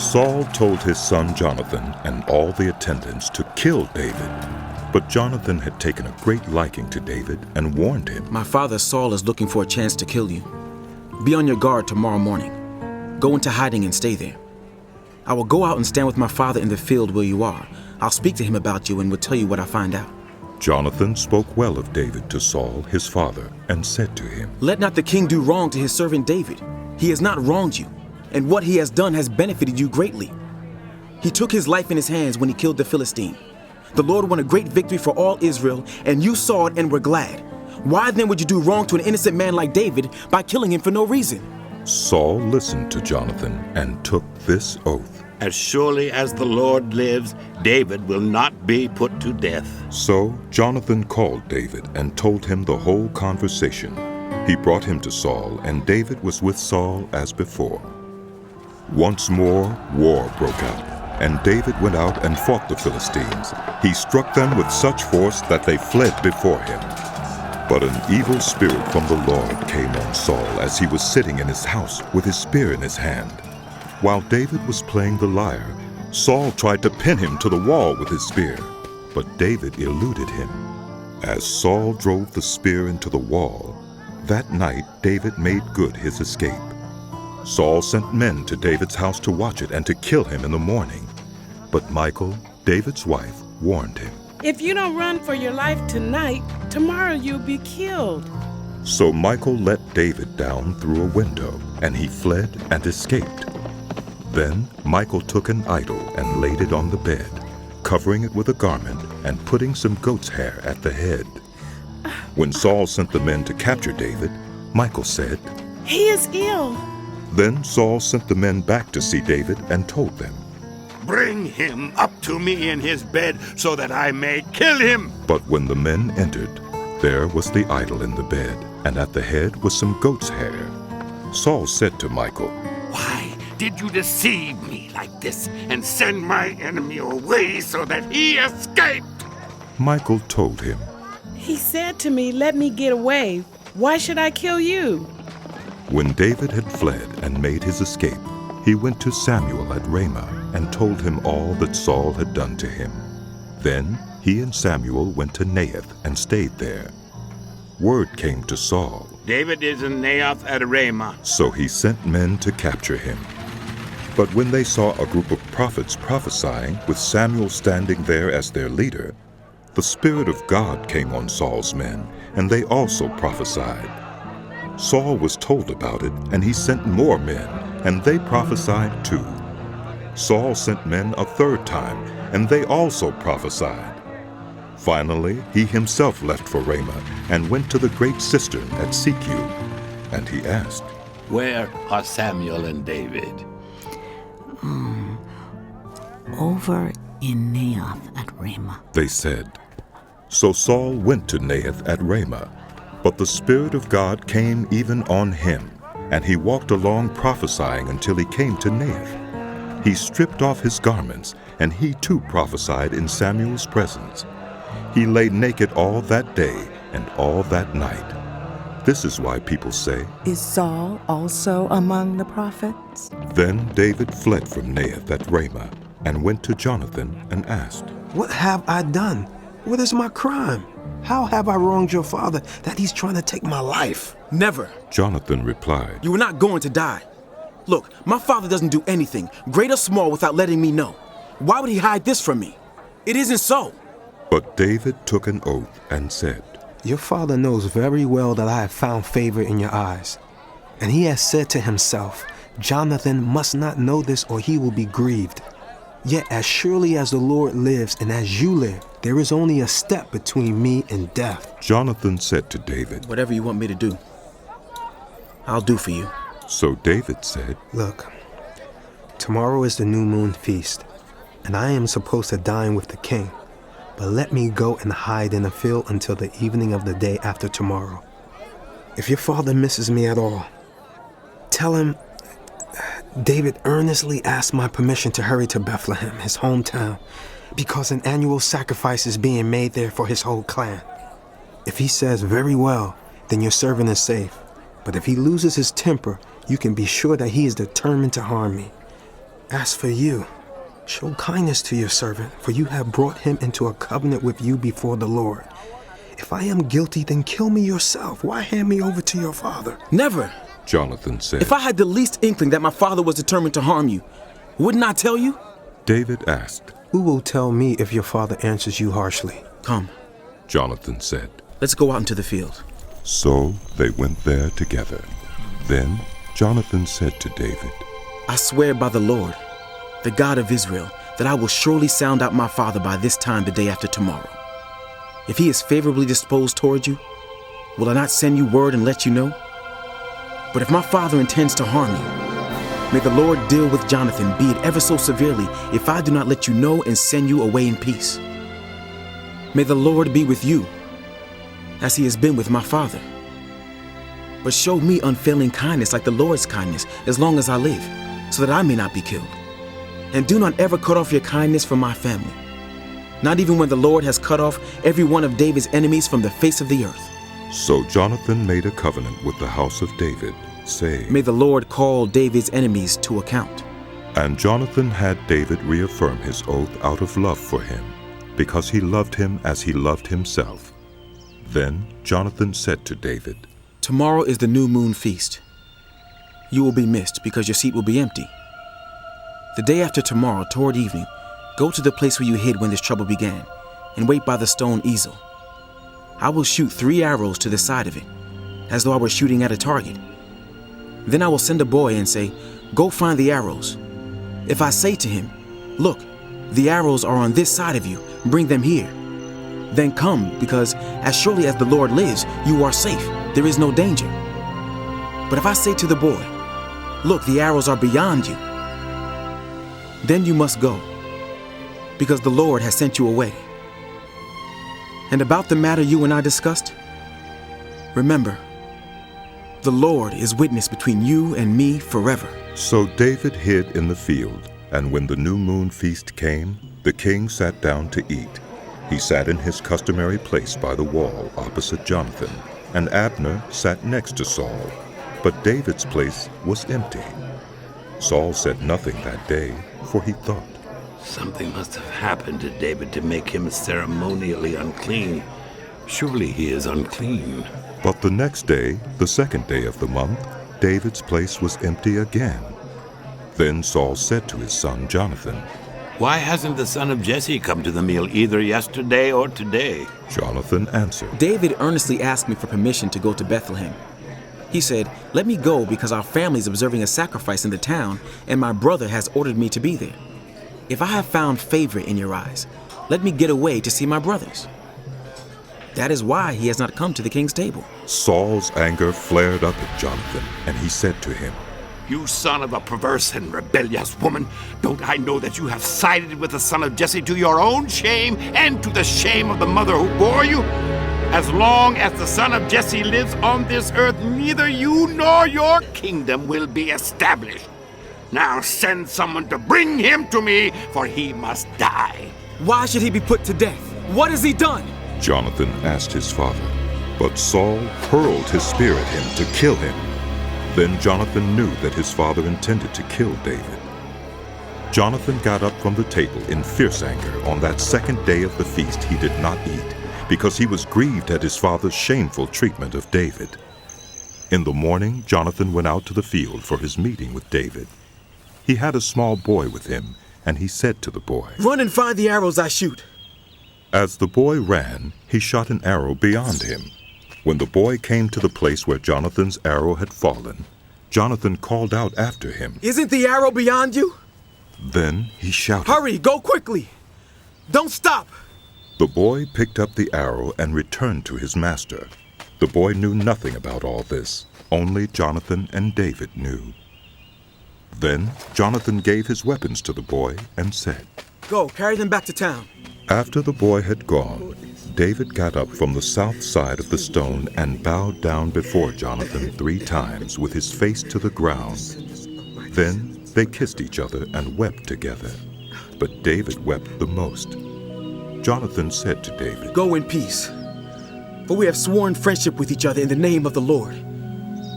Saul told his son Jonathan and all the attendants to kill David. But Jonathan had taken a great liking to David and warned him. My father Saul is looking for a chance to kill you. Be on your guard tomorrow morning. Go into hiding and stay there. I will go out and stand with my father in the field where you are. I'll speak to him about you and will tell you what I find out. Jonathan spoke well of David to Saul, his father, and said to him, Let not the king do wrong to his servant David. He has not wronged you, and what he has done has benefited you greatly. He took his life in his hands when he killed the Philistine. The Lord won a great victory for all Israel, and you saw it and were glad. Why then would you do wrong to an innocent man like David by killing him for no reason? Saul listened to Jonathan and took this oath. As surely as the Lord lives, David will not be put to death. So Jonathan called David and told him the whole conversation. He brought him to Saul, and David was with Saul as before. Once more, war broke out, and David went out and fought the Philistines. He struck them with such force that they fled before him. But an evil spirit from the Lord came on Saul as he was sitting in his house with his spear in his hand. While David was playing the lyre, Saul tried to pin him to the wall with his spear, but David eluded him. As Saul drove the spear into the wall, that night David made good his escape. Saul sent men to David's house to watch it and to kill him in the morning. But Michal, David's wife, warned him. If you don't run for your life tonight, tomorrow you'll be killed. So Michal let David down through a window, and he fled and escaped. Then Michal took an idol and laid it on the bed, covering it with a garment and putting some goat's hair at the head. When Saul sent the men to capture David, Michal said, He is ill. Then Saul sent the men back to see David and told them, Bring him up to me in his bed so that I may kill him. But when the men entered, there was the idol in the bed, and at the head was some goat's hair. Saul said to Michal, Why did you deceive me like this and send my enemy away so that he escaped? Michal told him, He said to me, Let me get away. Why should I kill you? When David had fled and made his escape, he went to Samuel at Ramah and told him all that Saul had done to him. Then he and Samuel went to Naioth and stayed there. Word came to Saul. David is in Naioth at Ramah. So he sent men to capture him. But when they saw a group of prophets prophesying, with Samuel standing there as their leader, the Spirit of God came on Saul's men, and they also prophesied. Saul was told about it, and he sent more men, and they prophesied too. Saul sent men a third time, and they also prophesied. Finally, he himself left for Ramah and went to the great cistern at Sikhu. And he asked, Where are Samuel and David? Over in Naioth at Ramah. They said. So Saul went to Naioth at Ramah, but the Spirit of God came even on him, and he walked along prophesying until he came to Naioth. He stripped off his garments, and he too prophesied in Samuel's presence. He lay naked all that day and all that night. This is why people say, Is Saul also among the prophets? Then David fled from Naioth at Ramah and went to Jonathan and asked, What have I done? What is my crime? How have I wronged your father that he's trying to take my life? Never. Jonathan replied, You are not going to die. Look, my father doesn't do anything, great or small, without letting me know. Why would he hide this from me? It isn't so. But David took an oath and said, Your father knows very well that I have found favor in your eyes. And he has said to himself, Jonathan must not know this or he will be grieved. Yet as surely as the Lord lives and as you live, there is only a step between me and death. Jonathan said to David, Whatever you want me to do, I'll do for you. So David said, Look, tomorrow is the new moon feast, and I am supposed to dine with the king. But let me go and hide in a field until the evening of the day after tomorrow. If your father misses me at all, tell him David earnestly asked my permission to hurry to Bethlehem, his hometown, because an annual sacrifice is being made there for his whole clan. If he says, very well, then your servant is safe. But if he loses his temper, you can be sure that he is determined to harm me. As for you, show kindness to your servant, for you have brought him into a covenant with you before the Lord. If I am guilty, then kill me yourself. Why hand me over to your father?" Never. Jonathan said. If I had the least inkling that my father was determined to harm you, wouldn't I tell you? David asked. "Who will tell me if your father answers you harshly?" Come, Jonathan said. let's go out into the field. So they went there together. Then Jonathan said to David, I swear by the Lord, the God of Israel, that I will surely sound out my father by this time the day after tomorrow. If he is favorably disposed toward you, will I not send you word and let you know? But if my father intends to harm you, may the Lord deal with Jonathan, be it ever so severely, if I do not let you know and send you away in peace. May the Lord be with you, as he has been with my father. But show me unfailing kindness like the Lord's kindness, as long as I live, so that I may not be killed. And do not ever cut off your kindness from my family, not even when the Lord has cut off every one of David's enemies from the face of the earth. So Jonathan made a covenant with the house of David, saying, May the Lord call David's enemies to account. And Jonathan had David reaffirm his oath out of love for him, because he loved him as he loved himself. Then Jonathan said to David, Tomorrow is the new moon feast. You will be missed because your seat will be empty. The day after tomorrow, toward evening, go to the place where you hid when this trouble began, and wait by the stone easel. I will shoot 3 arrows to the side of it, as though I were shooting at a target. Then I will send a boy and say, Go find the arrows. If I say to him, Look, the arrows are on this side of you, bring them here. Then come, because as surely as the Lord lives, you are safe. There is no danger. But if I say to the boy, Look, the arrows are beyond you, then you must go, because the Lord has sent you away. And about the matter you and I discussed, remember, the Lord is witness between you and me forever. So David hid in the field, and when the new moon feast came, the king sat down to eat. He sat in his customary place by the wall opposite Jonathan, and Abner sat next to Saul, but David's place was empty. Saul said nothing that day, for he thought, Something must have happened to David to make him ceremonially unclean. Surely he is unclean. But the next day, the second day of the month, David's place was empty again. Then Saul said to his son Jonathan, Why hasn't the son of Jesse come to the meal either yesterday or today? Jonathan answered, David earnestly asked me for permission to go to Bethlehem. He said, Let me go because our family is observing a sacrifice in the town, and my brother has ordered me to be there. If I have found favor in your eyes, let me get away to see my brothers. That is why he has not come to the king's table. Saul's anger flared up at Jonathan, and he said to him, You son of a perverse and rebellious woman, don't I know that you have sided with the son of Jesse to your own shame and to the shame of the mother who bore you? As long as the son of Jesse lives on this earth, neither you nor your kingdom will be established. Now send someone to bring him to me, for he must die. Why should he be put to death? What has he done? Jonathan asked his father. But Saul hurled his spear at him to kill him. Then Jonathan knew that his father intended to kill David. Jonathan got up from the table in fierce anger. On that second day of the feast he did not eat, because he was grieved at his father's shameful treatment of David. In the morning, Jonathan went out to the field for his meeting with David. He had a small boy with him, and he said to the boy, Run and find the arrows I shoot. As the boy ran, he shot an arrow beyond him. When the boy came to the place where Jonathan's arrow had fallen, Jonathan called out after him, Isn't the arrow beyond you? Then he shouted, Hurry, go quickly. Don't stop. The boy picked up the arrow and returned to his master. The boy knew nothing about all this. Only Jonathan and David knew. Then Jonathan gave his weapons to the boy and said, Go, carry them back to town. After the boy had gone, David got up from the south side of the stone and bowed down before Jonathan 3 times with his face to the ground. Then they kissed each other and wept together. But David wept the most. Jonathan said to David, Go in peace, for we have sworn friendship with each other in the name of the Lord.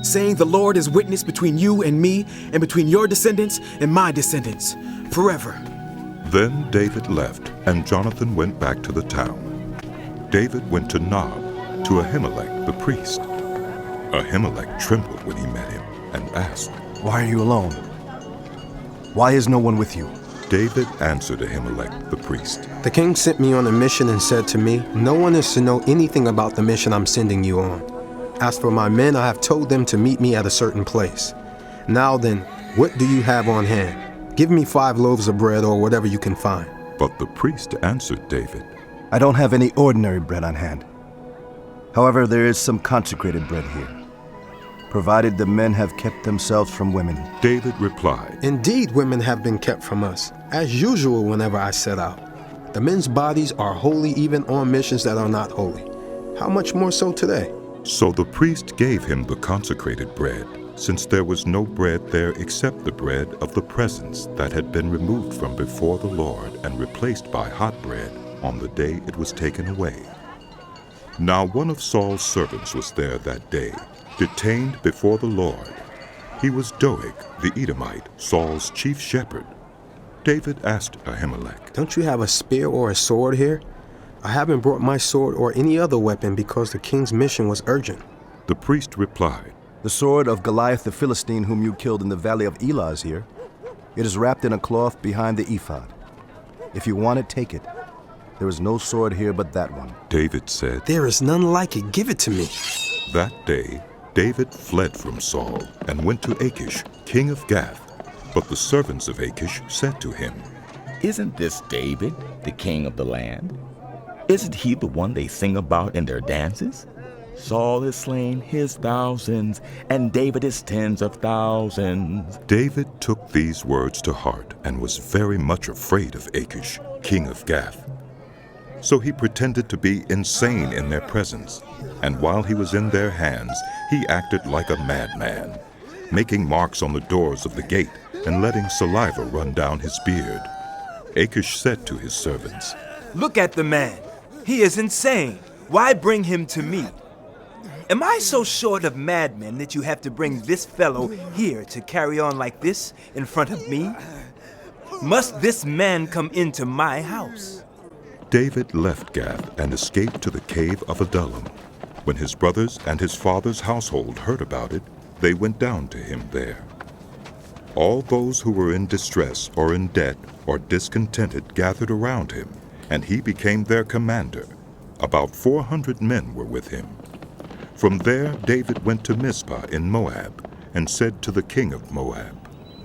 saying, "The Lord is witness between you and me, and between your descendants and my descendants, forever." Then David left, and Jonathan went back to the town. David went to Nob, to Ahimelech the priest. Ahimelech trembled when he met him and asked, "Why are you alone? Why is no one with you?" David answered Ahimelech the priest, The king sent me on a mission and said to me, "No one is to know anything about the mission I'm sending you on. As for my men, I have told them to meet me at a certain place. Now then, what do you have on hand? Give me 5 loaves of bread or whatever you can find." But the priest answered David, "I don't have any ordinary bread on hand. However, there is some consecrated bread here, provided the men have kept themselves from women." David replied, "Indeed, women have been kept from us, as usual whenever I set out. The men's bodies are holy even on missions that are not holy. How much more so today?" So the priest gave him the consecrated bread, since there was no bread there except the bread of the presence that had been removed from before the Lord and replaced by hot bread on the day it was taken away. Now one of Saul's servants was there that day, detained before the Lord. He was Doeg the Edomite, Saul's chief shepherd. David asked Ahimelech, "Don't you have a spear or a sword here? I haven't brought my sword or any other weapon because the king's mission was urgent." The priest replied, "The sword of Goliath the Philistine whom you killed in the valley of Elah is here. It is wrapped in a cloth behind the ephod. If you want it, take it. There is no sword here but that one." David said, "There is none like it. Give it to me." That day David fled from Saul and went to Achish, king of Gath. But the servants of Achish said to him, "Isn't this David, the king of the land? Isn't he the one they sing about in their dances? Saul has slain his thousands, and David his tens of thousands." David took these words to heart and was very much afraid of Achish, king of Gath. So he pretended to be insane in their presence, and while he was in their hands, he acted like a madman, making marks on the doors of the gate and letting saliva run down his beard. Achish said to his servants, "Look at the man. He is insane. Why bring him to me? Am I so short of madmen that you have to bring this fellow here to carry on like this in front of me? Must this man come into my house?" David left Gath and escaped to the cave of Adullam. When his brothers and his father's household heard about it, they went down to him there. All those who were in distress or in debt or discontented gathered around him, and he became their commander. About 400 men were with him. From there David went to Mizpah in Moab and said to the king of Moab,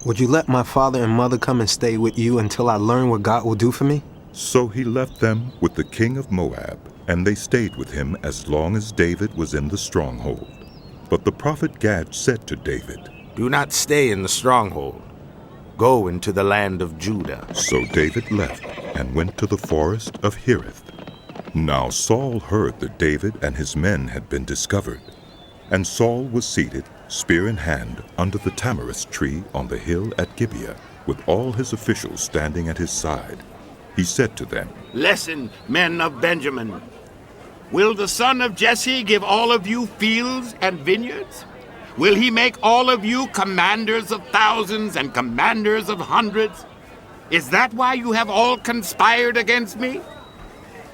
"Would you let my father and mother come and stay with you until I learn what God will do for me?" So he left them with the king of Moab, and they stayed with him as long as David was in the stronghold. But the prophet Gad said to David, "Do not stay in the stronghold. Go into the land of Judah." So David left and went to the forest of Hereth. Now Saul heard that David and his men had been discovered, and Saul was seated, spear in hand, under the tamarisk tree on the hill at Gibeah, with all his officials standing at his side. He said to them, "Listen, men of Benjamin. Will the son of Jesse give all of you fields and vineyards? Will he make all of you commanders of thousands and commanders of hundreds? Is that why you have all conspired against me?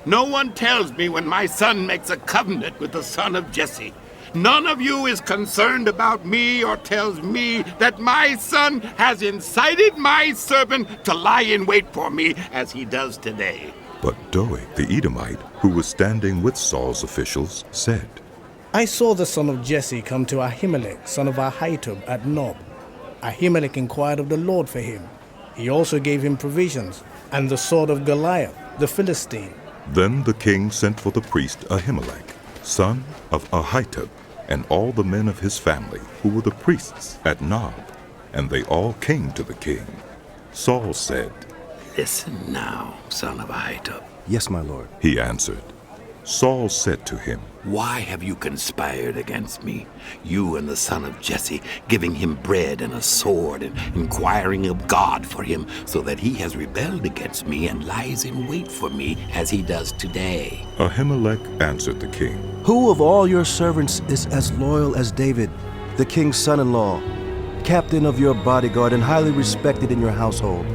No one tells me when my son makes a covenant with the son of Jesse. None of you is concerned about me or tells me that my son has incited my servant to lie in wait for me as he does today." But Doeg the Edomite, who was standing with Saul's officials, said, "I saw the son of Jesse come to Ahimelech, son of Ahitub, at Nob. Ahimelech inquired of the Lord for him. He also gave him provisions, and the sword of Goliath, the Philistine." Then the king sent for the priest Ahimelech, son of Ahitub, and all the men of his family, who were the priests at Nob, and they all came to the king. Saul said, "Listen now, son of Ahitub." "Yes, my lord." He answered. Saul said to him, "Why have you conspired against me, you and the son of Jesse, giving him bread and a sword and inquiring of God for him, so that he has rebelled against me and lies in wait for me as he does today?" Ahimelech answered the king, "Who of all your servants is as loyal as David, the king's son-in-law, captain of your bodyguard and highly respected in your household.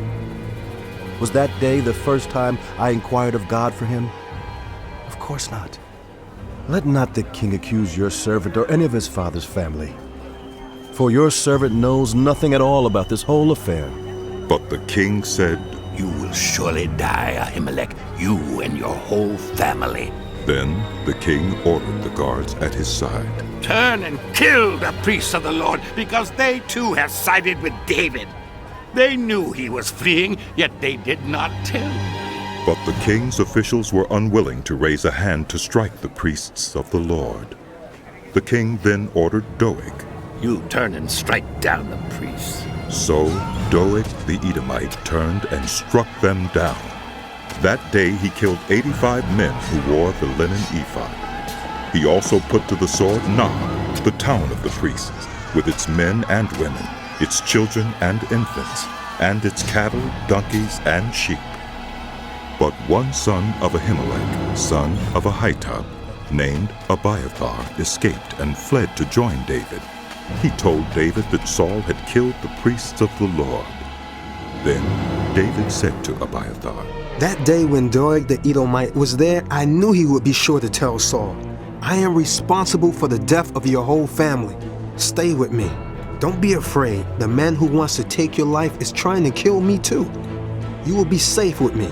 Was that day the first time I inquired of God for him? Of course not. Let not the king accuse your servant or any of his father's family, for your servant knows nothing at all about this whole affair. But the king said, You will surely die, Ahimelech, you and your whole family. Then the king ordered the guards at his side. Turn and kill the priests of the Lord, because they too have sided with David. They knew he was fleeing, yet they did not tell. But the king's officials were unwilling to raise a hand to strike the priests of the Lord. The king then ordered Doeg. You turn and strike down the priests. So Doeg the Edomite turned and struck them down. That day he killed 85 men who wore the linen ephod. He also put to the sword Nob, the town of the priests, with its men and women, its children and infants, and its cattle, donkeys, and sheep. But one son of Ahimelech, son of Ahitub, named Abiathar, escaped and fled to join David. He told David that Saul had killed the priests of the Lord. Then David said to Abiathar, That day when Doeg the Edomite was there, I knew he would be sure to tell Saul, I am responsible for the death of your whole family. Stay with me. Don't be afraid. The man who wants to take your life is trying to kill me too. You will be safe with me.